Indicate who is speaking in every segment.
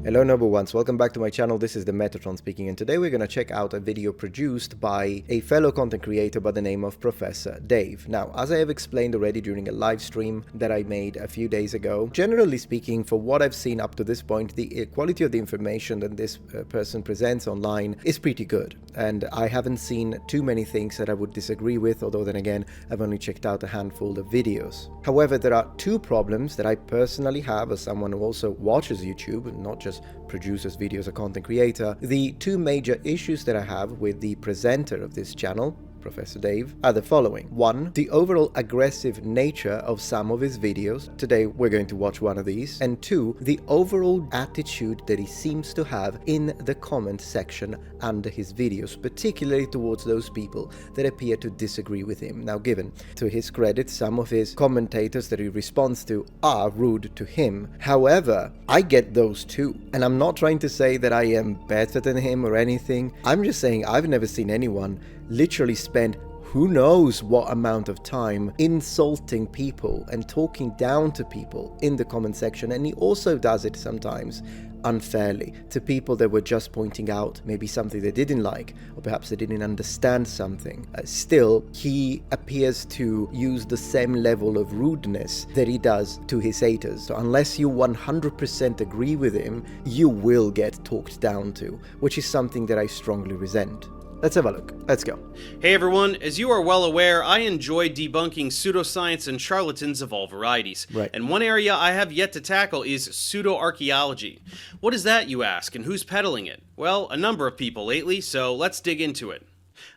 Speaker 1: Hello noble ones, welcome back to my channel. This is the Metatron speaking, and today we're going to check out a video produced by a fellow content creator by the name of Professor Dave. Now, as I have explained already during a live stream that I made a few days ago, generally speaking, for what I've seen up to this point, the quality of the information that this person presents online is pretty good, and I haven't seen too many things that I would disagree with, although then again, I've only checked out a handful of videos. However, there are two problems that I personally have as someone who also watches YouTube, not just produces videos, a content creator. The two major issues that I have with the presenter of this channel, Professor Dave, are the following. One, the overall aggressive nature of some of his videos. Today we're going to watch one of these. And two, the overall attitude that he seems to have in the comment section under his videos, particularly towards those people that appear to disagree with him. Now, given to his credit, some of his commentators that he responds to are rude to him. However, I get those too. And I'm not trying to say that I am better than him or anything. I'm just saying I've never seen anyone literally spend who knows what amount of time insulting people and talking down to people in the comment section. And he also does it sometimes unfairly to people that were just pointing out maybe something they didn't like, or perhaps they didn't understand something. Still, he appears to use the same level of rudeness that he does to his haters. So unless you 100% agree with him, you will get talked down to, which is something that I strongly resent. Let's have a look. Let's go.
Speaker 2: Hey everyone, as you are well aware, I enjoy debunking pseudoscience and charlatans of all varieties.
Speaker 1: Right.
Speaker 2: And one area I have yet to tackle is pseudoarchaeology. What is that, you ask, and who's peddling it? Well, a number of people lately, so let's dig into it.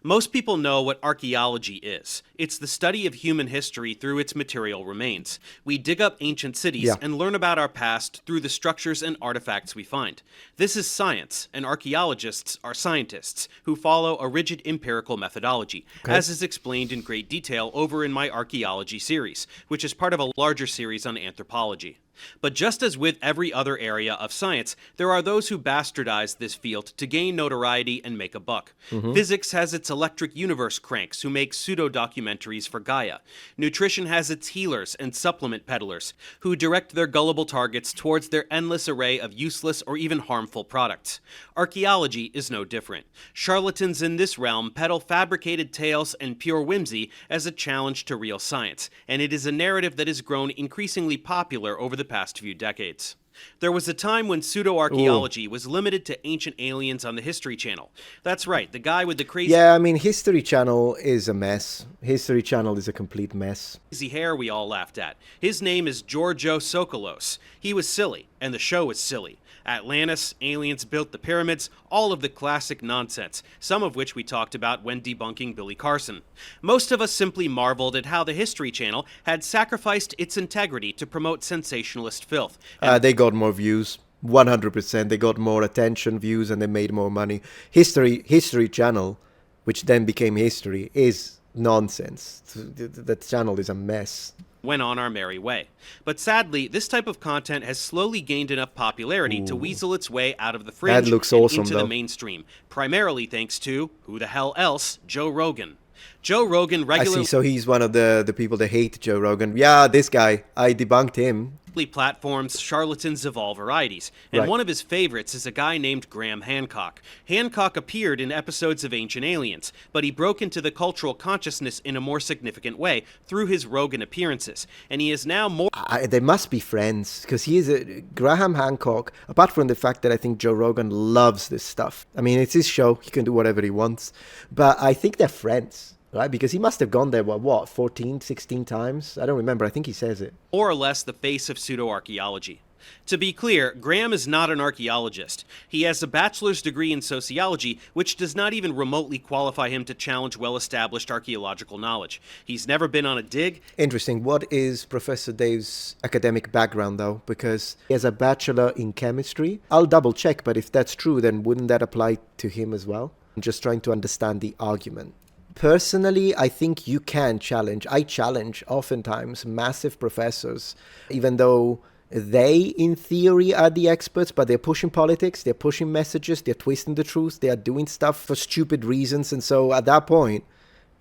Speaker 2: Most people know what archaeology is. It's the study of human history through its material remains. We dig up ancient cities and learn about our past through the structures and artifacts we find. This is science, and archaeologists are scientists who follow a rigid empirical methodology, as is explained in great detail over in my archaeology series, which is part of a larger series on anthropology. But just as with every other area of science, there are those who bastardize this field to gain notoriety and make a buck. Physics has its electric universe cranks who make pseudo-documentaries for Gaia. Nutrition has its healers and supplement peddlers who direct their gullible targets towards their endless array of useless or even harmful products. Archaeology is no different. Charlatans in this realm peddle fabricated tales and pure whimsy as a challenge to real science, and it is a narrative that has grown increasingly popular over the past few decades. There was a time when pseudoarchaeology was limited to ancient aliens on the History Channel. That's right, the guy with the crazy
Speaker 1: Yeah, I mean, History Channel is a mess. History Channel is a complete mess.
Speaker 2: hair we all laughed at. His name is Georgios Sokolos. He was silly, and the show was silly. Atlantis, aliens built the pyramids, all of the classic nonsense, some of which we talked about when debunking Billy Carson. Most of us simply marveled at how the History Channel had sacrificed its integrity to promote sensationalist filth.
Speaker 1: They got more views. 100%. They got more attention, views, and they made more money. History Channel, which then became History, is nonsense. That channel is a mess.
Speaker 2: Went on our merry way. But sadly, this type of content has slowly gained enough popularity to weasel its way out of the fringe
Speaker 1: That looks
Speaker 2: and
Speaker 1: awesome,
Speaker 2: into
Speaker 1: though.
Speaker 2: the mainstream, primarily thanks to, who the hell else, Joe Rogan. Joe Rogan
Speaker 1: I
Speaker 2: regularly
Speaker 1: see, so he's one of the people that hate Joe Rogan. Yeah, this guy, I debunked him.
Speaker 2: platforms charlatans of all varieties, and one of his favorites is a guy named Graham Hancock. Hancock appeared in episodes of Ancient Aliens, but he broke into the cultural consciousness in a more significant way through his Rogan appearances, and he is now more
Speaker 1: They must be friends, because he is Graham Hancock, apart from the fact that I think Joe Rogan loves this stuff. I mean, it's his show, he can do whatever he wants, but I think they're friends. Right, because he must have gone there, what, 14, 16 times? I don't remember. I think he says it.
Speaker 2: more or less the face of pseudoarchaeology. To be clear, Graham is not an archaeologist. He has a bachelor's degree in sociology, which does not even remotely qualify him to challenge well-established archaeological knowledge. He's never been on a dig.
Speaker 1: Interesting. What is Professor Dave's academic background, though? Because he has a bachelor in chemistry. I'll double check, but if that's true, then wouldn't that apply to him as well? I'm just trying to understand the argument. Personally, I think you can challenge. I challenge oftentimes massive professors, even though they, in theory, are the experts, but they're pushing politics, they're pushing messages, they're twisting the truth, they are doing stuff for stupid reasons. And so at that point,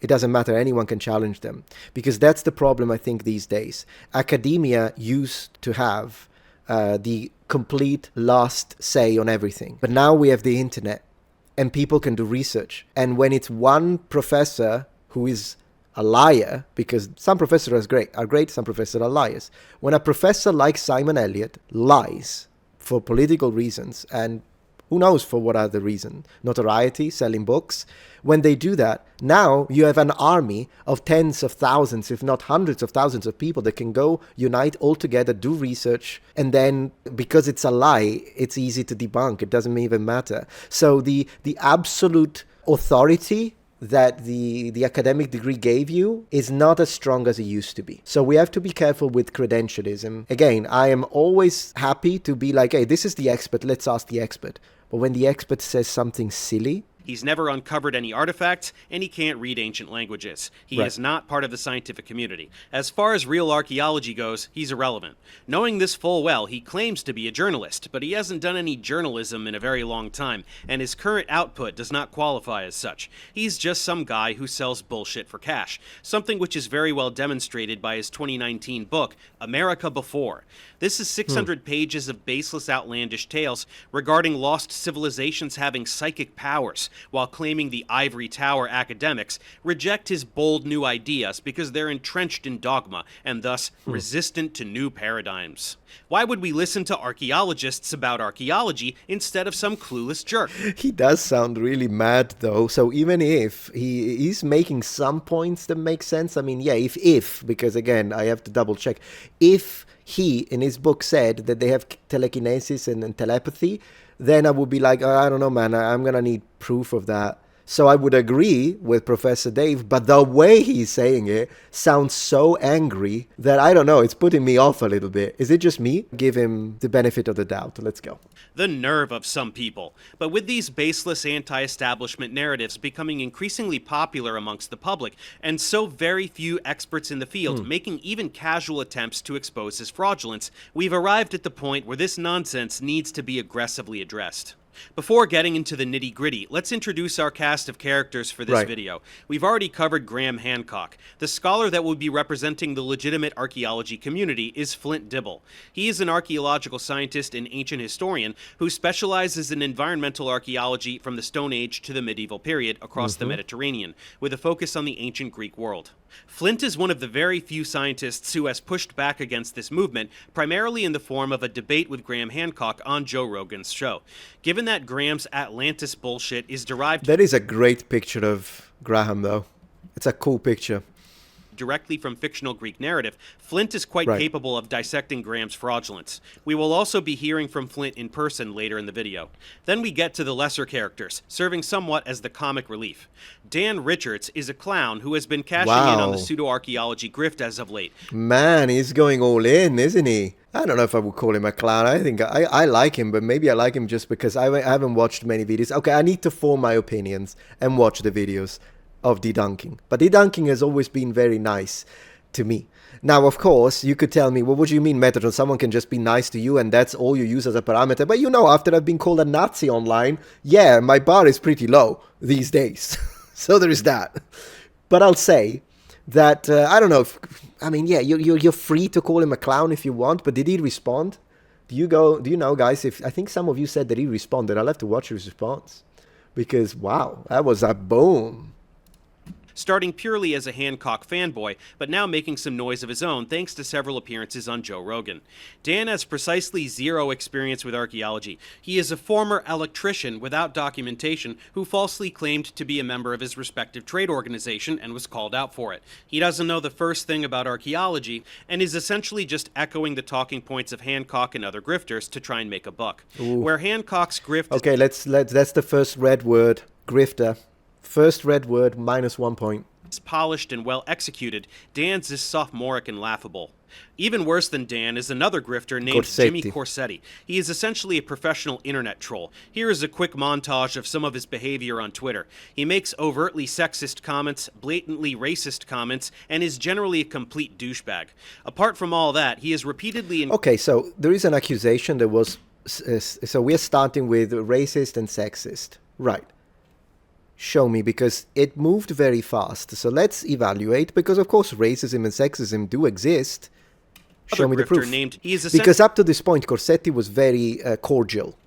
Speaker 1: it doesn't matter, anyone can challenge them. Because that's the problem, I think, these days. Academia used to have the complete last say on everything. But now we have the internet, and people can do research. And when it's one professor who is a liar, because some professors are great, some professors are liars. When a professor like Simon Elliott lies for political reasons, and who knows for what other reason, notoriety, selling books, when they do that, now you have an army of tens of thousands, if not hundreds of thousands of people that can go unite all together, do research, and then because it's a lie, it's easy to debunk. It doesn't even matter. So the absolute authority that the academic degree gave you is not as strong as it used to be. So we have to be careful with credentialism. Again, I am always happy to be like, hey, this is the expert, let's ask the expert. But when the expert says something silly,
Speaker 2: he's never uncovered any artifacts, and he can't read ancient languages. He is not part of the scientific community. As far as real archaeology goes, he's irrelevant. Knowing this full well, he claims to be a journalist, but he hasn't done any journalism in a very long time, and his current output does not qualify as such. He's just some guy who sells bullshit for cash, something which is very well demonstrated by his 2019 book, America Before. This is 600 pages of baseless, outlandish tales regarding lost civilizations having psychic powers, while claiming the ivory tower academics reject his bold new ideas because they're entrenched in dogma and thus resistant to new paradigms. Why would we listen to archaeologists about archaeology instead of some clueless jerk?
Speaker 1: He does sound really mad, though. So even if he's making some points that make sense, I mean, yeah, if because again, I have to double check. If he, in his book, said that they have telekinesis and telepathy, then I would be like, oh, I don't know, man, I'm going to need proof of that. So I would agree with Professor Dave, but the way he's saying it sounds so angry that I don't know, it's putting me off a little bit. Is it just me? Give him the benefit of the doubt. Let's go.
Speaker 2: The nerve of some people. But with these baseless anti-establishment narratives becoming increasingly popular amongst the public, and so very few experts in the field making even casual attempts to expose his fraudulence, we've arrived at the point where this nonsense needs to be aggressively addressed. Before getting into the nitty-gritty, let's introduce our cast of characters for this video. We've already covered Graham Hancock. The scholar that will be representing the legitimate archaeology community is Flint Dibble. He is an archaeological scientist and ancient historian who specializes in environmental archaeology from the Stone Age to the medieval period across the Mediterranean, with a focus on the ancient Greek world. Flint is one of the very few scientists who has pushed back against this movement, primarily in the form of a debate with Graham Hancock on Joe Rogan's show. Given that Graham's Atlantis bullshit is derived...
Speaker 1: That is a great picture of Graham, though. It's a cool picture.
Speaker 2: Directly from fictional Greek narrative, Flint is quite capable of dissecting Graham's fraudulence. We will also be hearing from Flint in person later in the video. Then we get to the lesser characters, serving somewhat as the comic relief. Dan Richards is a clown who has been cashing in on the pseudoarchaeology grift as of late.
Speaker 1: Man, he's going all in, isn't he? I don't know if I would call him a clown. I think I like him, but maybe I like him just because I haven't watched many videos. Okay, I need to form my opinions and watch the videos of debunking. But debunking has always been very nice to me. Now, of course, you could tell me, well, what do you mean, Metatron? Someone can just be nice to you and that's all you use as a parameter. But you know, after I've been called a Nazi online, yeah, my bar is pretty low these days. So there is that. But I'll say that, I don't know, I mean, yeah, you're free to call him a clown if you want, but did he respond? Do you know, guys, I think some of you said that he responded. I'll have to watch his response. Because, wow, that was a boom.
Speaker 2: Starting purely as a Hancock fanboy, but now making some noise of his own thanks to several appearances on Joe Rogan. Dan has precisely zero experience with archaeology. He is a former electrician without documentation who falsely claimed to be a member of his respective trade organization and was called out for it. He doesn't know the first thing about archaeology and is essentially just echoing the talking points of Hancock and other grifters to try and make a buck.
Speaker 1: Ooh.
Speaker 2: Where Hancock's grift
Speaker 1: Okay, that's the first red word, grifter. First red word, -1 point.
Speaker 2: is polished and well executed, Dan's is sophomoric and laughable. Even worse than Dan is another grifter named Jimmy Corsetti. He is essentially a professional internet troll. Here is a quick montage of some of his behavior on Twitter. He makes overtly sexist comments, blatantly racist comments, and is generally a complete douchebag. Apart from all that, he is repeatedly...
Speaker 1: Okay, so there is an accusation that was... So we're starting with racist and sexist. Right. Show me, because it moved very fast. So let's evaluate, because of course racism and sexism do exist. Show me the
Speaker 2: grifter
Speaker 1: proof.
Speaker 2: named he is
Speaker 1: Because up to this point, Corsetti was very cordial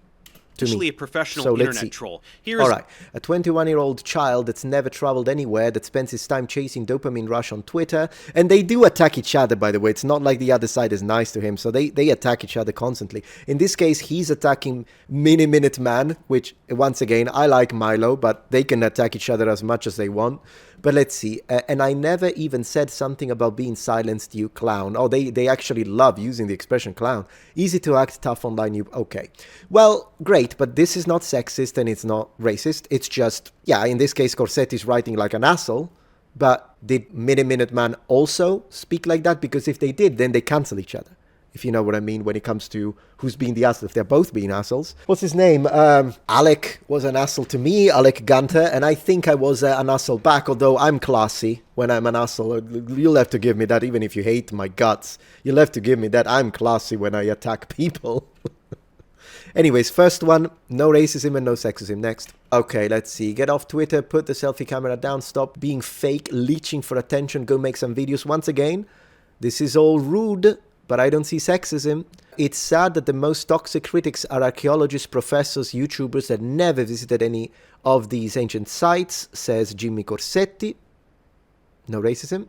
Speaker 1: to
Speaker 2: essentially
Speaker 1: me.
Speaker 2: a professional
Speaker 1: So let's
Speaker 2: internet
Speaker 1: see.
Speaker 2: troll. Here
Speaker 1: All
Speaker 2: is
Speaker 1: right, a 21-year-old child that's never traveled anywhere, that spends his time chasing dopamine rush on Twitter, and they do attack each other, by the way. It's not like the other side is nice to him, so they attack each other constantly. In this case, he's attacking Minute Man, which, once again, I like Milo, but they can attack each other as much as they want. But let's see, and I never even said something about being silenced, you clown. Oh, they actually love using the expression clown. Easy to act, tough online, you... Okay. Well, great, but this is not sexist and it's not racist. It's just, yeah, in this case, Corsetti's writing like an asshole. But did Minute Man also speak like that? Because if they did, then they cancel each other. If you know what I mean, when it comes to who's being the asshole, if they're both being assholes. What's his name? Alec was an asshole to me, Alec Gunter, and I think I was an asshole back, although I'm classy when I'm an asshole. You'll have to give me that, even if you hate my guts. You'll have to give me that. I'm classy when I attack people. Anyways, first one, no racism and no sexism. Next. Okay, let's see. Get off Twitter, put the selfie camera down, stop being fake, leeching for attention, go make some videos. Once again, this is all rude, but I don't see sexism. It's sad that the most toxic critics are archaeologists, professors, YouTubers that never visited any of these ancient sites, says Jimmy Corsetti. No racism.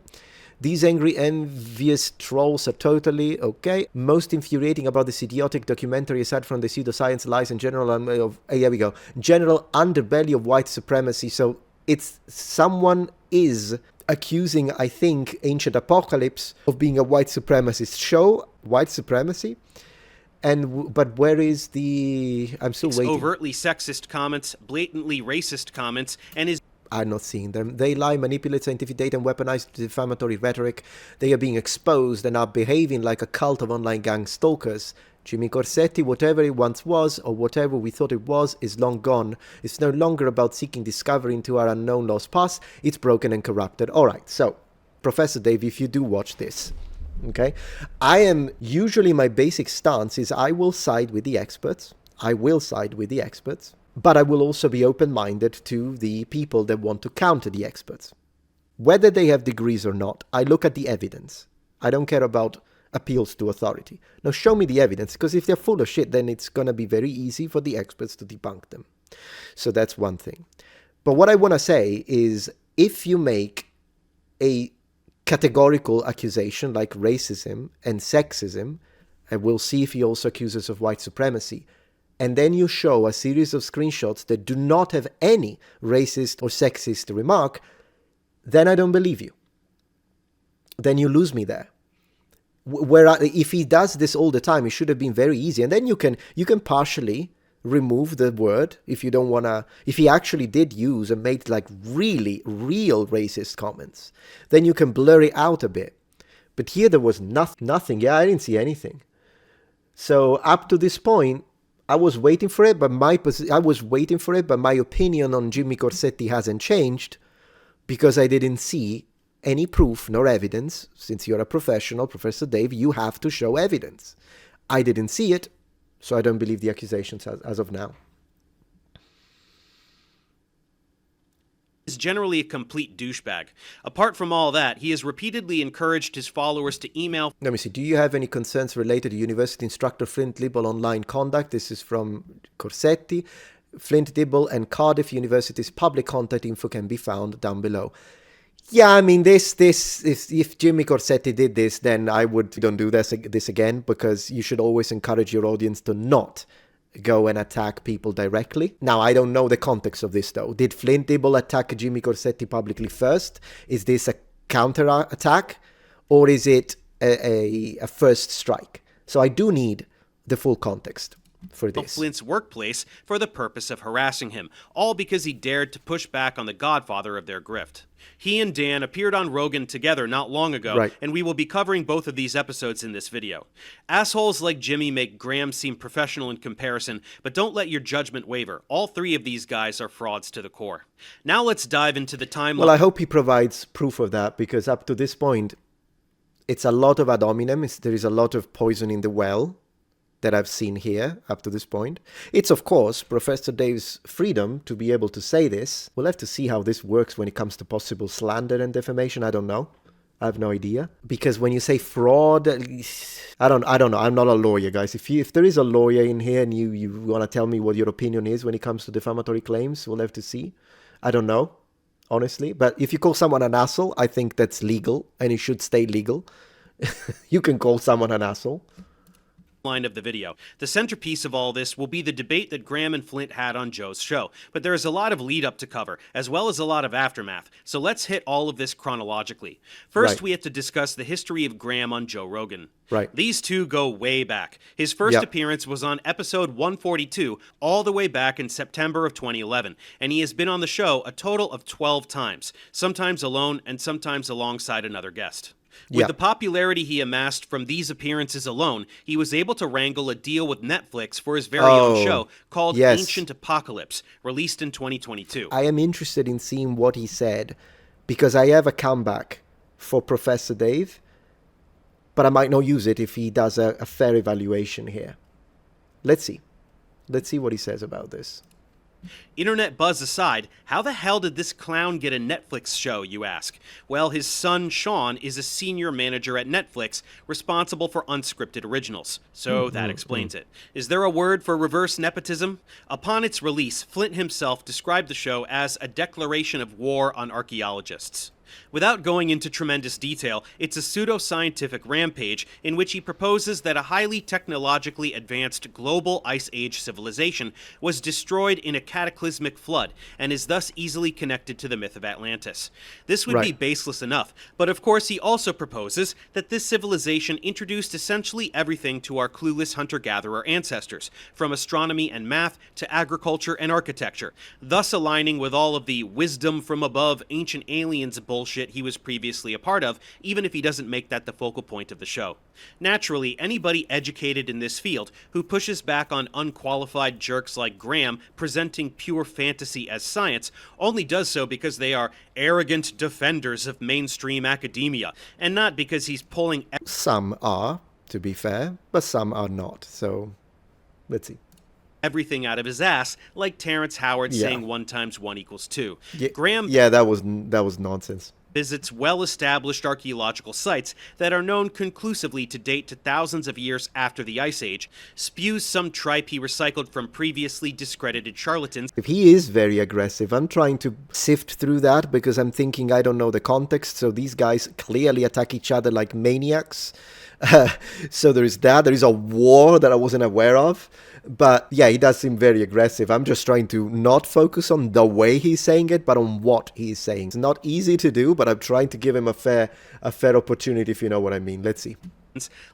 Speaker 1: These angry, envious trolls are totally okay. Most infuriating about this idiotic documentary, aside from the pseudoscience lies and general here we go. General underbelly of white supremacy. So it's someone is accusing, I think, Ancient Apocalypse of being a white supremacist show. White supremacy. But where is the... I'm still waiting.
Speaker 2: Overtly sexist comments, blatantly racist comments, and his...
Speaker 1: I'm not seeing them. They lie, manipulate scientific data, and weaponize defamatory rhetoric. They are being exposed and are behaving like a cult of online gang stalkers. Jimmy Corsetti, whatever it once was, or whatever we thought it was, is long gone. It's no longer about seeking discovery into our unknown lost past. It's broken and corrupted. All right, so, Professor Dave, if you do watch this, okay, usually my basic stance is I will side with the experts. I will side with the experts. But I will also be open-minded to the people that want to counter the experts. Whether they have degrees or not, I look at the evidence. I don't care about appeals to authority. Now show me the evidence, because if they're full of shit, then it's going to be very easy for the experts to debunk them. So that's one thing. But what I want to say is, if you make a categorical accusation like racism and sexism, and we'll see if he also accuses of white supremacy, and then you show a series of screenshots that do not have any racist or sexist remark, then I don't believe you. Then you lose me there. If he does this all the time, it should have been very easy. And then you can partially remove the word if you don't want to. If he actually did use and made like really real racist comments, then you can blur it out a bit. But here there was nothing. Yeah, I didn't see anything. So up to this point, I was waiting for it, but my opinion on Jimmy Corsetti hasn't changed because I didn't see any proof nor evidence. Since you're a professional, Professor Dave, you have to show evidence. I didn't see it, so I don't believe the accusations as of now.
Speaker 2: Is generally a complete douchebag. Apart from all that, he has repeatedly encouraged his followers to email...
Speaker 1: Let me see. Do you have any concerns related to university instructor Flint Dibble online conduct? This is from Corsetti. Flint Dibble and Cardiff University's public contact info can be found down below. Yeah, I mean, if Jimmy Corsetti did this, then I don't do this again, because you should always encourage your audience to not go and attack people directly. Now, I don't know the context of this, though. Did Flint Dibble attack Jimmy Corsetti publicly first? Is this a counter-attack? Or is it a first strike? So I do need the full context for this.
Speaker 2: Flint's workplace for the purpose of harassing him, all because he dared to push back on the godfather of their grift. He and Dan appeared on Rogan together not long ago,
Speaker 1: right,
Speaker 2: and we will be covering both of these episodes in this video. Assholes like Jimmy make Graham seem professional in comparison, but don't let your judgment waver. All three of these guys are frauds to the core. Now let's dive into the timeline.
Speaker 1: Well, I hope he provides proof of that, because up to this point, it's a lot of ad hominem. There is a lot of poison in the well that I've seen here up to this point. It's, of course, Professor Dave's freedom to be able to say this. We'll have to see how this works when it comes to possible slander and defamation. I don't know. I have no idea. Because when you say fraud, I don't know. I'm not a lawyer, guys. If there is a lawyer in here and you want to tell me what your opinion is when it comes to defamatory claims, we'll have to see. I don't know, honestly. But if you call someone an asshole, I think that's legal and it should stay legal. You can call someone an asshole.
Speaker 2: Line of the video. The centerpiece of all this will be the debate that Graham and Flint had on Joe's show, but there is a lot of lead up to cover, as well as a lot of aftermath, so let's hit all of this chronologically. First, we have to discuss the history of Graham on Joe Rogan. These two go way back. His first appearance was on episode 142, all the way back in September of 2011, and he has been on the show a total of 12 times, sometimes alone and sometimes alongside another guest. With the popularity he amassed from these appearances alone, he was able to wrangle a deal with Netflix for his very own show called Ancient Apocalypse, released in 2022.
Speaker 1: I am interested in seeing what he said, because I have a comeback for Professor Dave, but I might not use it if he does a fair evaluation here. Let's see. Let's see what he says about this.
Speaker 2: Internet buzz aside, how the hell did this clown get a Netflix show, you ask? Well, his son, Sean, is a senior manager at Netflix, responsible for unscripted originals. So that explains it. Is there a word for reverse nepotism? Upon its release, Flint himself described the show as a declaration of war on archaeologists. Without going into tremendous detail, it's a pseudo-scientific rampage in which he proposes that a highly technologically advanced global Ice Age civilization was destroyed in a cataclysmic flood and is thus easily connected to the myth of Atlantis. This would be baseless enough, but of course he also proposes that this civilization introduced essentially everything to our clueless hunter-gatherer ancestors, from astronomy and math to agriculture and architecture, thus aligning with all of the wisdom from above ancient aliens bullshit he was previously a part of, even if he doesn't make that the focal point of the show. Naturally, anybody educated in this field who pushes back on unqualified jerks like Graham presenting pure fantasy as science only does so because they are arrogant defenders of mainstream academia, and not because he's pulling...
Speaker 1: Some are, to be fair, but some are not, so let's see.
Speaker 2: Everything out of his ass, like Terrence Howard saying 1 × 1 = 2. Graham
Speaker 1: that was nonsense.
Speaker 2: Visits well-established archaeological sites that are known conclusively to date to thousands of years after the Ice Age, spews some tripe he recycled from previously discredited charlatans.
Speaker 1: If he is very aggressive, I'm trying to sift through that because I'm thinking I don't know the context, so these guys clearly attack each other like maniacs. So there is that. There is a war that I wasn't aware of. But yeah, he does seem very aggressive. I'm just trying to not focus on the way he's saying it, but on what he's saying. It's not easy to do, but I'm trying to give him a fair opportunity, if you know what I mean. Let's see.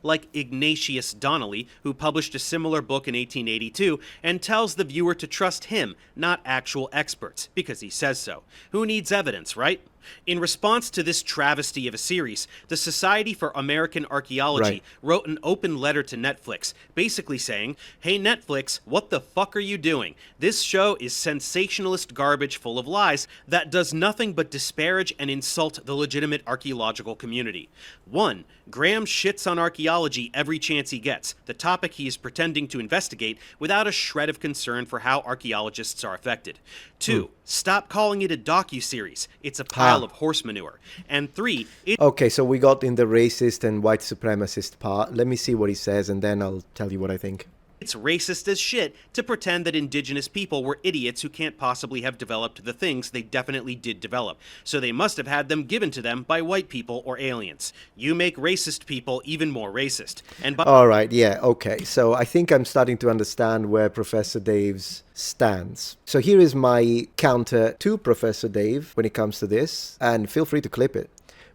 Speaker 2: Like Ignatius Donnelly, who published a similar book in 1882 and tells the viewer to trust him, not actual experts, because he says so. Who needs evidence, right? In response to this travesty of a series, the Society for American Archaeology wrote an open letter to Netflix, basically saying, "Hey Netflix, what the fuck are you doing? This show is sensationalist garbage full of lies that does nothing but disparage and insult the legitimate archaeological community. 1. Graham shits on archaeology every chance he gets, the topic he is pretending to investigate, without a shred of concern for how archaeologists are affected. 2. Stop calling it a docuseries. It's a pile of horse manure. And 3...
Speaker 1: Okay, so we got in the racist and white supremacist part. Let me see what he says, and then I'll tell you what I think.
Speaker 2: It's racist as shit to pretend that indigenous people were idiots who can't possibly have developed the things they definitely did develop, so they must have had them given to them by white people or aliens. You make racist people even more racist. And
Speaker 1: all right, yeah, okay. So I think I'm starting to understand where Professor Dave's stands. So here is my counter to Professor Dave when it comes to this, and feel free to clip it.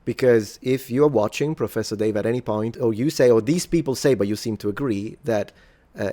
Speaker 1: Because if you're watching Professor Dave at any point, or you say, or these people say, but you seem to agree, that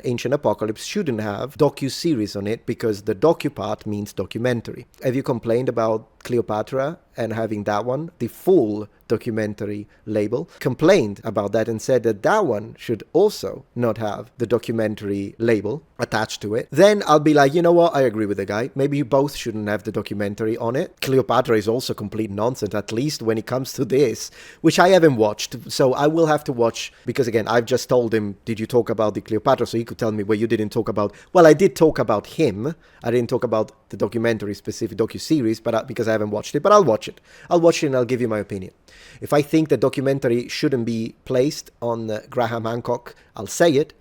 Speaker 1: Ancient Apocalypse shouldn't have docu-series on it because the docu part means documentary. Have you complained about Cleopatra and having that one, the full documentary label? Complained about that and said that that one should also not have the documentary label attached to it. Then I'll be like, you know what, I agree with the guy. Maybe you both shouldn't have the documentary on it. Cleopatra is also complete nonsense, at least when it comes to this, which I haven't watched. So I will have to watch, because again, I've just told him, did you talk about the Cleopatra? So he could tell me, well, you didn't talk about, well, I did talk about him. I didn't talk about the documentary specific docu-series, but because I haven't watched it, but I'll watch it. I'll watch it and I'll give you my opinion. If I think the documentary shouldn't be placed on Graham Hancock, I'll say it.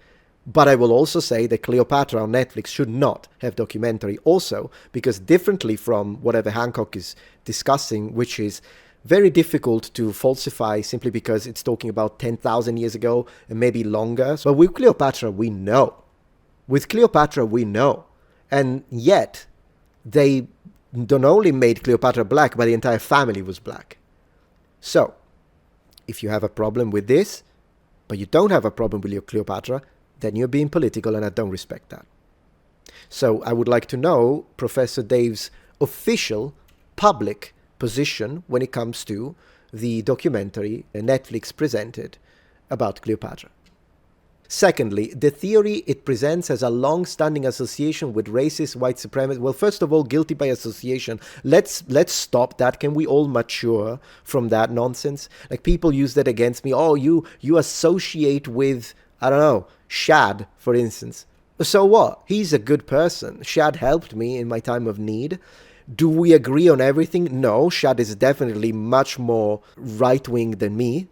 Speaker 1: But I will also say that Cleopatra on Netflix should not have documentary also, because differently from whatever Hancock is discussing, which is very difficult to falsify simply because it's talking about 10,000 years ago and maybe longer. But with Cleopatra, we know. With Cleopatra, we know. And yet, they not only made Cleopatra black, but the entire family was black. So, if you have a problem with this, but you don't have a problem with your Cleopatra, then you're being political, and I don't respect that. So I would like to know Professor Dave's official public position when it comes to the documentary Netflix presented about Cleopatra. Secondly, the theory it presents has a long-standing association with racist white supremacy. Well, first of all, guilty by association. Let's stop that. Can we all mature from that nonsense? Like, people use that against me. Oh, you associate with, I don't know, Shad, for instance. So what? He's a good person. Shad helped me in my time of need. Do we agree on everything? No, Shad is definitely much more right-wing than me.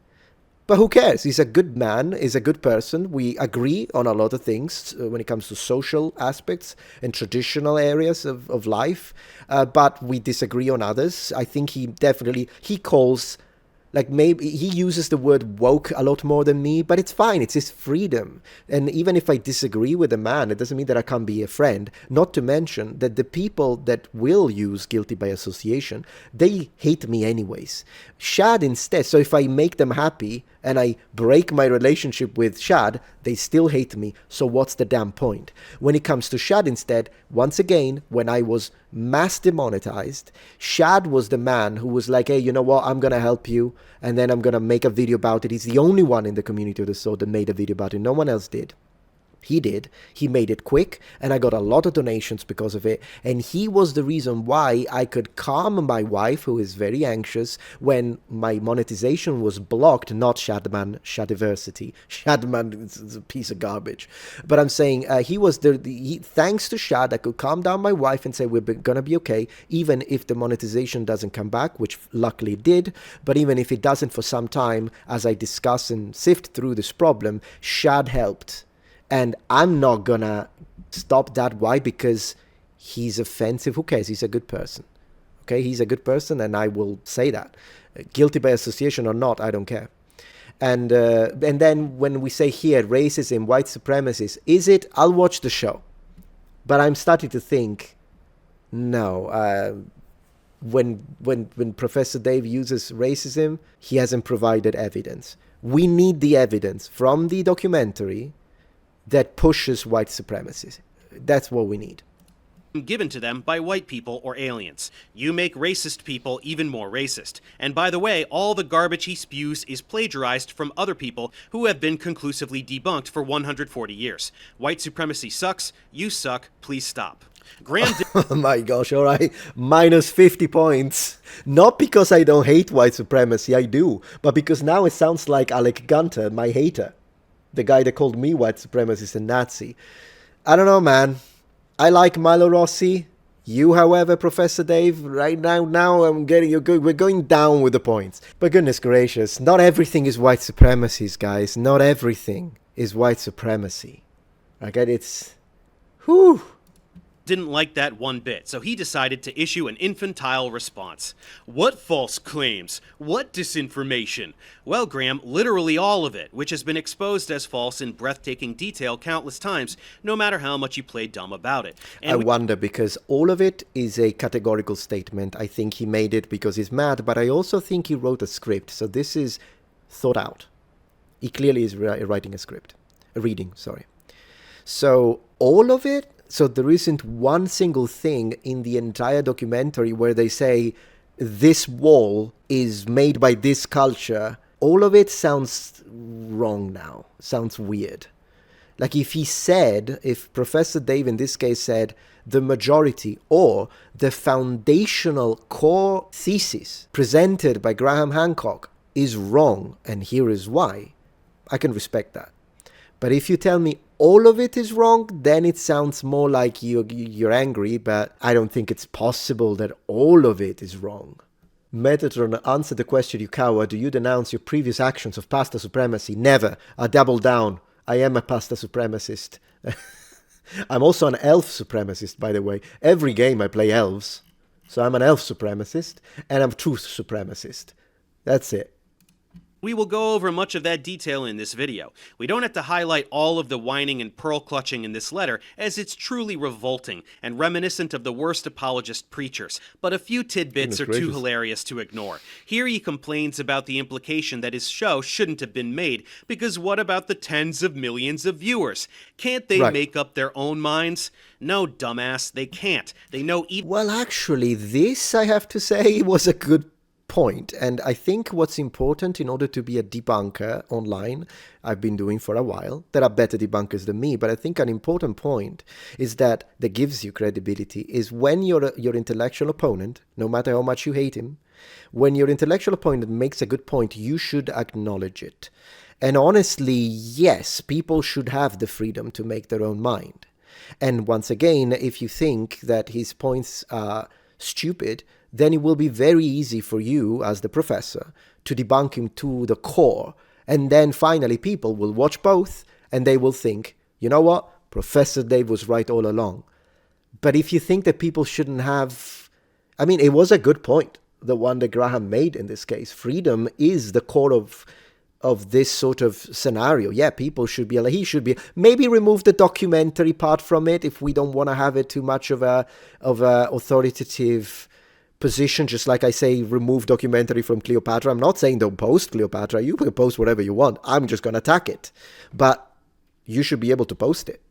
Speaker 1: But who cares? He's a good man, he's a good person. We agree on a lot of things when it comes to social aspects and traditional areas of life. But we disagree on others. I think he calls, like, maybe he uses the word woke a lot more than me, but it's fine. It's his freedom. And even if I disagree with a man, it doesn't mean that I can't be a friend. Not to mention that the people that will use guilty by association, they hate me anyways. Shad instead, so if I make them happy and I break my relationship with Shad, they still hate me. So what's the damn point? When it comes to Shad instead, once again, when I was mass demonetized, Shad was the man who was like, hey, you know what, I'm going to help you, and then I'm going to make a video about it. He's the only one in the community of the sword that made a video about it. No one else did. He did. He made it quick, and I got a lot of donations because of it. And he was the reason why I could calm my wife, who is very anxious, when my monetization was blocked. Not Shadman, Shadiversity. Shadman is a piece of garbage. But I'm saying he was thanks to Shad, I could calm down my wife and say we're gonna be okay, even if the monetization doesn't come back, which luckily it did. But even if it doesn't for some time, as I discuss and sift through this problem, Shad helped. And I'm not gonna stop that. Why? Because he's offensive. Who cares? He's a good person. Okay, he's a good person, and I will say that. Guilty by association or not, I don't care. And then when we say here, racism, white supremacists, is it? I'll watch the show. But I'm starting to think, no. When Professor Dave uses racism, he hasn't provided evidence. We need the evidence from the documentary that pushes white supremacy. That's what we need.
Speaker 2: Given to them by white people or aliens. You make racist people even more racist. And by the way, all the garbage he spews is plagiarized from other people who have been conclusively debunked for 140 years. White supremacy sucks. You suck. Please stop. Graham
Speaker 1: Oh my gosh, all right. Minus 50 points. Not because I don't hate white supremacy, I do. But because now it sounds like Alec Gunter, my hater. The guy that called me white supremacist and Nazi. I don't know, man. I like Milo Rossi. You, however, Professor Dave, right now I'm getting you good. We're going down with the points. But goodness gracious, not everything is white supremacy, guys. Not everything is white supremacy. Okay, it's... Whew.
Speaker 2: Didn't like that one bit, so he decided to issue an infantile response. What false claims? What disinformation? Well, Graham, literally all of it, which has been exposed as false in breathtaking detail countless times, no matter how much you play dumb about it. And
Speaker 1: I wonder, because all of it is a categorical statement. I think he made it because he's mad, but I also think he wrote a script, so this is thought out. He clearly is writing a script. A reading, sorry. So, all of it? So there isn't one single thing in the entire documentary where they say, this wall is made by this culture. All of it sounds wrong now. Sounds weird. Like if Professor Dave in this case said, the majority or the foundational core thesis presented by Graham Hancock is wrong, and here is why, I can respect that. But if you tell me all of it is wrong, then it sounds more like you're angry, but I don't think it's possible that all of it is wrong. Metatron, answer the question, you coward. Do you denounce your previous actions of pasta supremacy? Never. I double down. I am a pasta supremacist. I'm also an elf supremacist, by the way. Every game I play elves. So I'm an elf supremacist, and I'm a truth supremacist. That's it.
Speaker 2: We will go over much of that detail in this video. We don't have to highlight all of the whining and pearl clutching in this letter, as it's truly revolting and reminiscent of the worst apologist preachers, but a few tidbits are too hilarious to ignore. Here he complains about the implication that his show shouldn't have been made, because what about the tens of millions of viewers? Can't they make up their own minds? No, dumbass, they can't. They know
Speaker 1: Well, actually, this, I have to say, was a good point. And I think what's important in order to be a debunker online, I've been doing for a while, there are better debunkers than me, but I think an important point is that gives you credibility is when your intellectual opponent, no matter how much you hate him, when your intellectual opponent makes a good point, you should acknowledge it. And honestly, yes, people should have the freedom to make their own mind. And once again, if you think that his points are stupid, then it will be very easy for you as the professor to debunk him to the core. And then finally people will watch both and they will think, you know what, Professor Dave was right all along. But if you think that people shouldn't have, I mean, it was a good point, the one that Graham made in this case. Freedom is the core of this sort of scenario. Yeah, people should be, he should be, maybe remove the documentary part from it if we don't want to have it too much of a authoritative position. Just like I say, remove documentary from Cleopatra. I'm not saying don't post Cleopatra. You can post whatever you want. I'm just going to attack it. But you should be able to post it.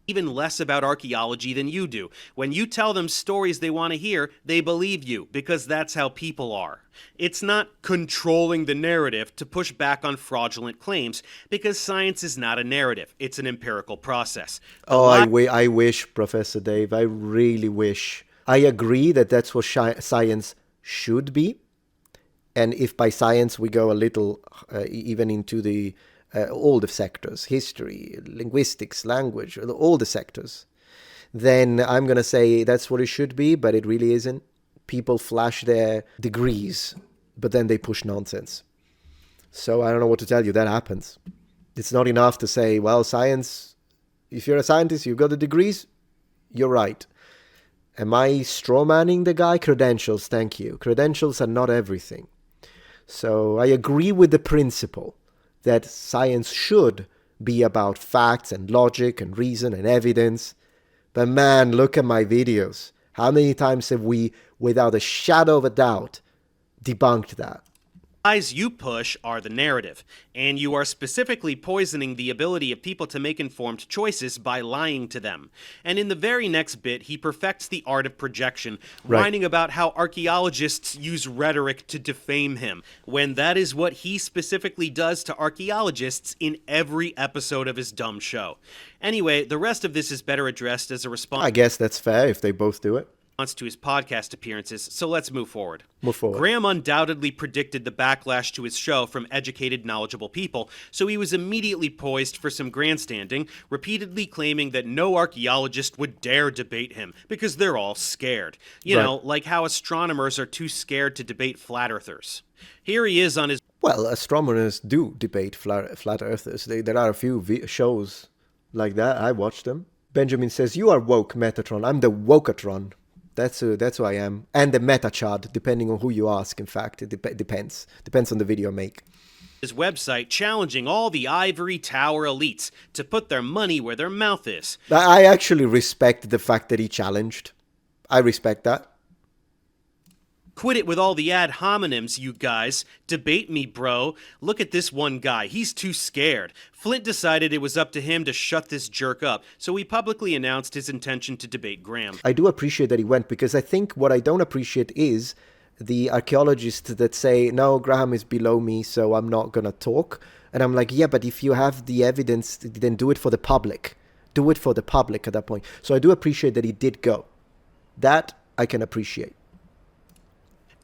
Speaker 2: Even less about archaeology than you do. When you tell them stories they want to hear, they believe you, because that's how people are. It's not controlling the narrative to push back on fraudulent claims, because science is not a narrative. It's an empirical process.
Speaker 1: I wish, Professor Dave, I really wish. I agree that that's what science should be. And if by science we go a little even into the all the sectors, history, linguistics, language, all the sectors, then I'm going to say that's what it should be, but it really isn't. People flash their degrees, but then they push nonsense. So I don't know what to tell you. That happens. It's not enough to say, well, science, if you're a scientist, you've got the degrees, you're right. Am I strawmanning the guy? Credentials, thank you. Credentials are not everything. So I agree with the principle that science should be about facts and logic and reason and evidence. But man, look at my videos. How many times have we, without a shadow of a doubt, debunked that?
Speaker 2: Lies you push are the narrative, and you are specifically poisoning the ability of people to make informed choices by lying to them. And in the very next bit, he perfects the art of projection, whining about how archaeologists use rhetoric to defame him, when that is what he specifically does to archaeologists in every episode of his dumb show. Anyway, the rest of this is better addressed as a response.
Speaker 1: I guess that's fair if they both do it.
Speaker 2: To his podcast appearances, so let's move forward.
Speaker 1: Move forward.
Speaker 2: Graham undoubtedly predicted the backlash to his show from educated, knowledgeable people, so he was immediately poised for some grandstanding, repeatedly claiming that no archaeologist would dare debate him, because they're all scared. You know, like how astronomers are too scared to debate flat earthers. Here he is on his...
Speaker 1: Well, astronomers do debate flat earthers. There are a few shows like that. I watch them. Benjamin says, you are woke, Metatron. I'm the Wokatron. That's who I am. And the Metachard, depending on who you ask, in fact. It depends. Depends on the video I make.
Speaker 2: His website challenging all the ivory tower elites to put their money where their mouth is.
Speaker 1: I actually respect the fact that he challenged. I respect that.
Speaker 2: Quit it with all the ad hominems, you guys. Debate me, bro. Look at this one guy. He's too scared. Flint decided it was up to him to shut this jerk up, so he publicly announced his intention to debate Graham.
Speaker 1: I do appreciate that he went, because I think what I don't appreciate is the archaeologists that say, no, Graham is below me, so I'm not going to talk. And I'm like, yeah, but if you have the evidence, then do it for the public. Do it for the public at that point. So I do appreciate that he did go. That I can appreciate.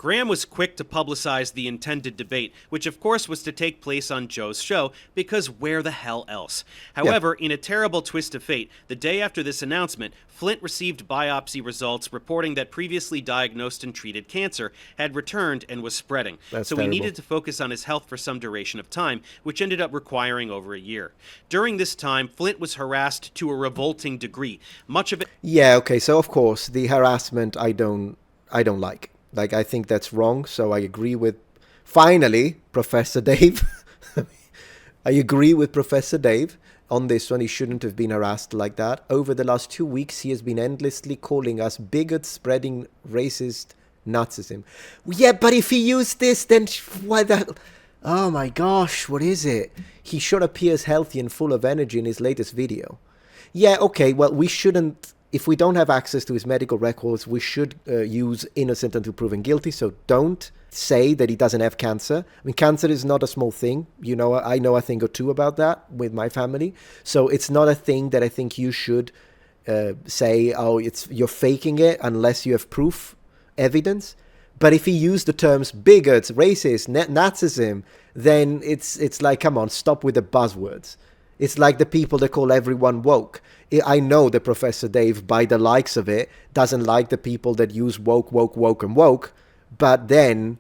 Speaker 2: Graham was quick to publicize the intended debate, which of course was to take place on Joe's show, because where the hell else? However, in a terrible twist of fate, the day after this announcement, Flint received biopsy results reporting that previously diagnosed and treated cancer had returned and was spreading.
Speaker 1: That's
Speaker 2: so
Speaker 1: terrible.
Speaker 2: he needed to focus on his health for some duration of time, which ended up requiring over a year. During this time, Flint was harassed to a revolting degree. Much of it...
Speaker 1: Yeah, okay, so of course, the harassment I don't like. Like, I think that's wrong, so I agree with, finally, Professor Dave. I agree with Professor Dave on this one. He shouldn't have been harassed like that. Over the last 2 weeks, he has been endlessly calling us bigots, spreading racist Nazism. Yeah, but if he used this, then why the... Oh my gosh, what is it? He sure appears healthy and full of energy in his latest video. Yeah, okay, well, we shouldn't... If we don't have access to his medical records, we should use innocent until proven guilty. So don't say that he doesn't have cancer. I mean, cancer is not a small thing. You know, I know a thing or two about that with my family. So it's not a thing that I think you should say, oh, you're faking it unless you have proof, evidence. But if he used the terms bigots, racist, Nazism, then it's like, come on, stop with the buzzwords. It's like the people that call everyone woke. I know that Professor Dave, by the likes of it, doesn't like the people that use woke, and woke. But then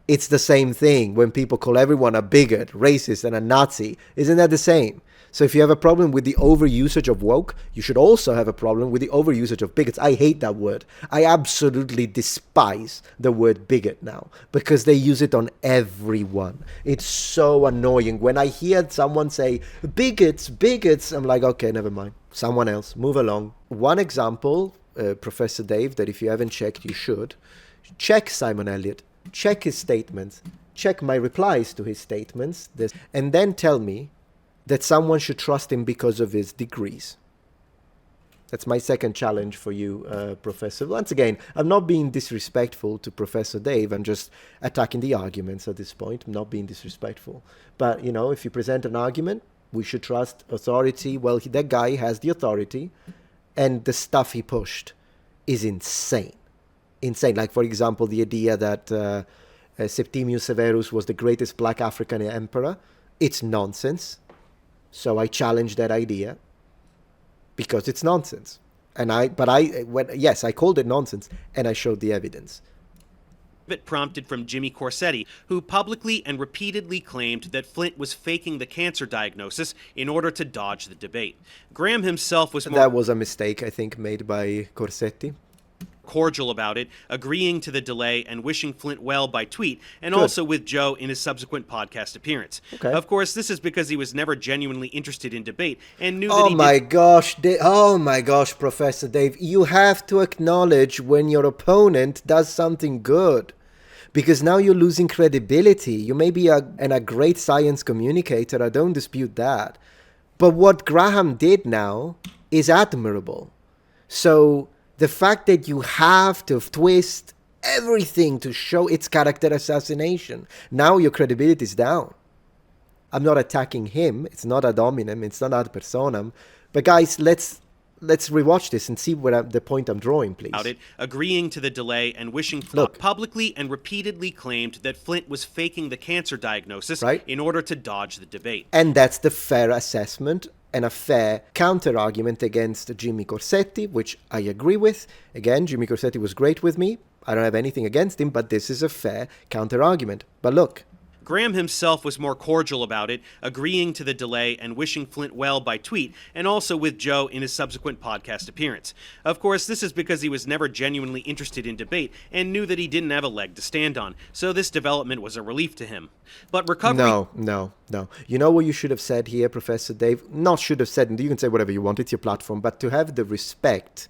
Speaker 1: it's the same thing when people call everyone a bigot, racist, and a Nazi. Isn't that the same? So if you have a problem with the overusage of woke, you should also have a problem with the overusage of bigots. I hate that word. I absolutely despise the word bigot now because they use it on everyone. It's so annoying. When I hear someone say, bigots, I'm like, okay, never mind. Someone else, move along. One example, Professor Dave, that if you haven't checked, you should. Check Simon Elliott. Check his statements. Check my replies to his statements. And then tell me that someone should trust him because of his degrees. That's my second challenge for you, Professor. Once again, I'm not being disrespectful to Professor Dave. I'm just attacking the arguments at this point. I'm not being disrespectful. But, you know, if you present an argument, we should trust authority. Well, that guy has the authority, and the stuff he pushed is insane. Insane. Like, for example, the idea that Septimius Severus was the greatest black African emperor. It's nonsense. So I challenge that idea because it's nonsense. Yes, I called it nonsense and I showed the evidence.
Speaker 2: It prompted from Jimmy Corsetti, who publicly and repeatedly claimed that Flint was faking the cancer diagnosis in order to dodge the debate. Graham himself was more...
Speaker 1: That was a mistake, I think, made by Corsetti.
Speaker 2: Cordial about it, agreeing to the delay and wishing Flint well by tweet, and
Speaker 1: Good.
Speaker 2: also with Joe in his subsequent podcast appearance.
Speaker 1: Okay.
Speaker 2: Of course, this is because he was never genuinely interested in debate and knew that
Speaker 1: Oh my gosh, Professor Dave, you have to acknowledge when your opponent does something good. Because now you're losing credibility. You may be a great science communicator, I don't dispute that. But what Graham did now is admirable. So the fact that you have to twist everything to show it's character assassination, now your credibility is down. I'm not attacking him. It's not ad hominem. It's not ad personam. But guys, let's rewatch this and see what the point I'm drawing, please.
Speaker 2: About it, agreeing to the delay and wishing Flint publicly and repeatedly claimed that Flint was faking the cancer diagnosis in order to dodge the debate.
Speaker 1: And that's the fair assessment and a fair counter-argument against Jimmy Corsetti, which I agree with. Again, Jimmy Corsetti was great with me. I don't have anything against him, but this is a fair counter-argument. But look.
Speaker 2: Graham himself was more cordial about it, agreeing to the delay and wishing Flint well by tweet, and also with Joe in his subsequent podcast appearance. Of course, this is because he was never genuinely interested in debate and knew that he didn't have a leg to stand on, so this development was a relief to him. But recovery...
Speaker 1: No. You know what you should have said here, Professor Dave? Not should have said, and you can say whatever you want, it's your platform, but to have the respect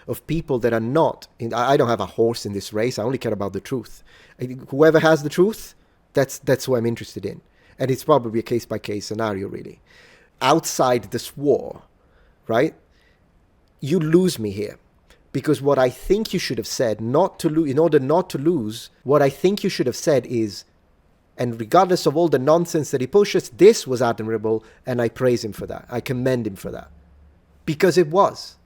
Speaker 1: of people that are not... I don't have a horse in this race, I only care about the truth. Whoever has the truth... That's what I'm interested in. And it's probably a case-by-case scenario, really. Outside this war, right, you lose me here. Because what I think you should have said, in order not to lose, what I think you should have said is, and regardless of all the nonsense that he pushes, this was admirable, and I praise him for that. I commend him for that. Because it was.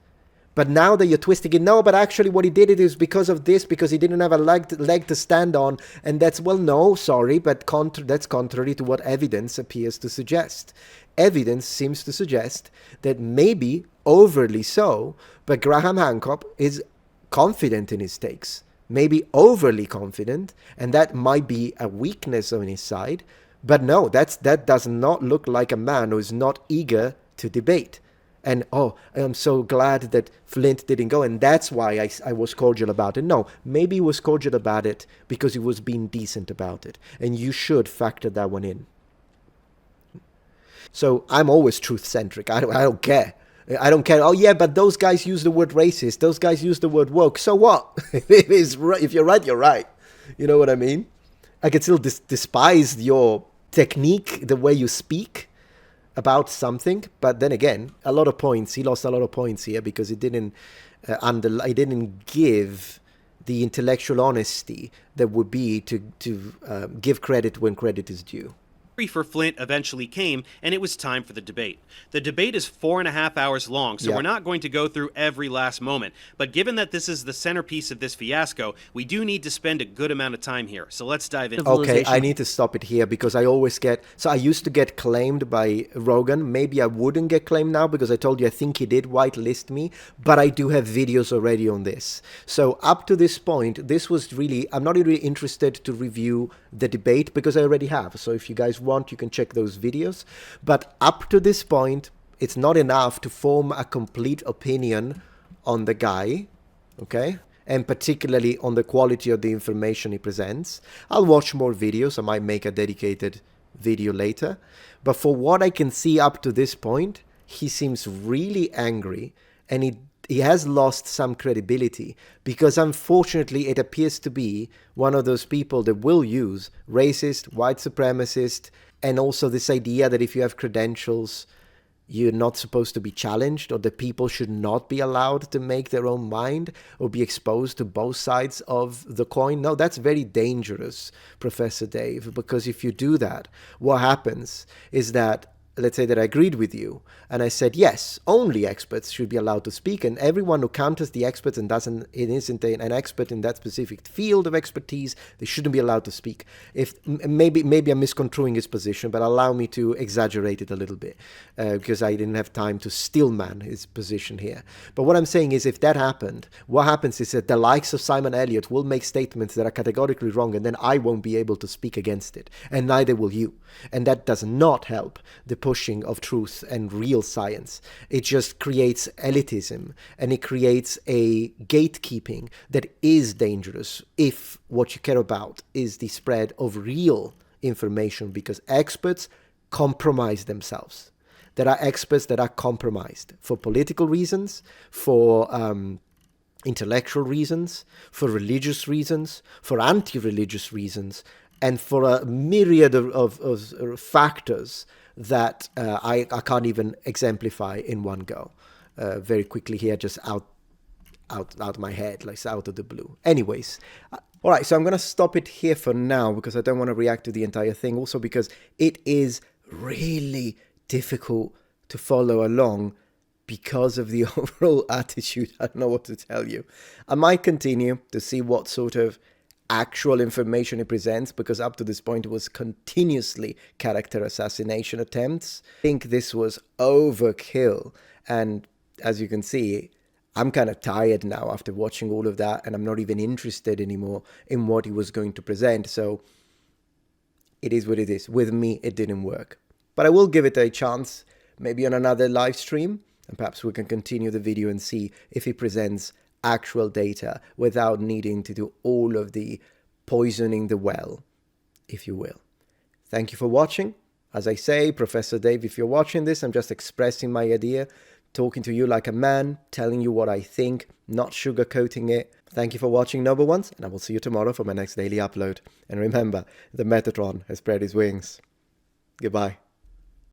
Speaker 1: But now that you're twisting it, no, but actually what he did it is because of this, because he didn't have a leg to stand on. And that's, well, no, sorry, but that's contrary to what evidence appears to suggest. Evidence seems to suggest that maybe overly so, but Graham Hancock is confident in his takes, maybe overly confident, and that might be a weakness on his side. But no, that does not look like a man who is not eager to debate. And, oh, I'm so glad that Flint didn't go, and that's why I was cordial about it. No, maybe he was cordial about it because he was being decent about it. And you should factor that one in. So I'm always truth-centric. I don't care. I don't care. Oh, yeah, but those guys use the word racist. Those guys use the word woke. So what? If you're right, you're right. You know what I mean? I can still despise your technique, the way you speak about something, but then again, a lot of points. He lost a lot of points here because he didn't give the intellectual honesty that would be to give credit when credit is due.
Speaker 2: For Flint eventually came, and it was time for the debate. The debate is 4.5 hours long, so we're not going to go through every last moment. But given that this is the centerpiece of this fiasco, we do need to spend a good amount of time here. So let's dive in.
Speaker 1: Okay, I need to stop it here because I always get... So I used to get claimed by Rogan. Maybe I wouldn't get claimed now because I told you I think he did whitelist me. But I do have videos already on this. So up to this point, this was really... I'm not really interested to review the debate because I already have. So if you guys want, you can check those videos. But up to this point, it's not enough to form a complete opinion on the guy, okay? And particularly on the quality of the information he presents. I'll watch more videos. I might make a dedicated video later. But for what I can see up to this point, he seems really angry, and he has lost some credibility because unfortunately it appears to be one of those people that will use racist, white supremacist, and also this idea that if you have credentials, you're not supposed to be challenged, or that people should not be allowed to make their own mind or be exposed to both sides of the coin. No, that's very dangerous, Professor Dave, because if you do that, what happens is that, let's say that I agreed with you, and I said, yes, only experts should be allowed to speak, and everyone who counters the experts and isn't an expert in that specific field of expertise, they shouldn't be allowed to speak. If maybe I'm misconstruing his position, but allow me to exaggerate it a little bit, because I didn't have time to steelman his position here. But what I'm saying is, if that happened, what happens is that the likes of Simon Elliott will make statements that are categorically wrong, and then I won't be able to speak against it, and neither will you. And that does not help the pushing of truth and real science. It just creates elitism, and it creates a gatekeeping that is dangerous if what you care about is the spread of real information, because experts compromise themselves. There are experts that are compromised for political reasons, for intellectual reasons, for religious reasons, for anti-religious reasons, and for a myriad of factors that I can't even exemplify in one go. Very quickly here, just out of my head, like out of the blue. Anyways, all right, so I'm going to stop it here for now because I don't want to react to the entire thing. Also because it is really difficult to follow along because of the overall attitude. I don't know what to tell you. I might continue to see what sort of actual information he presents, because up to this point it was continuously character assassination attempts. I think this was overkill, and as you can see, I'm kind of tired now after watching all of that, and I'm not even interested anymore in what he was going to present. So it is what it is. With me, it didn't work, but I will give it a chance, maybe on another live stream, and perhaps we can continue the video and see if he presents actual data without needing to do all of the poisoning the well, if you will. Thank you for watching. As I say, Professor Dave, if you're watching this, I'm just expressing my idea, talking to you like a man, telling you what I think, not sugarcoating it. Thank you for watching, noble ones, and I will see you tomorrow for my next daily upload. And remember, the Metatron has spread his wings. Goodbye.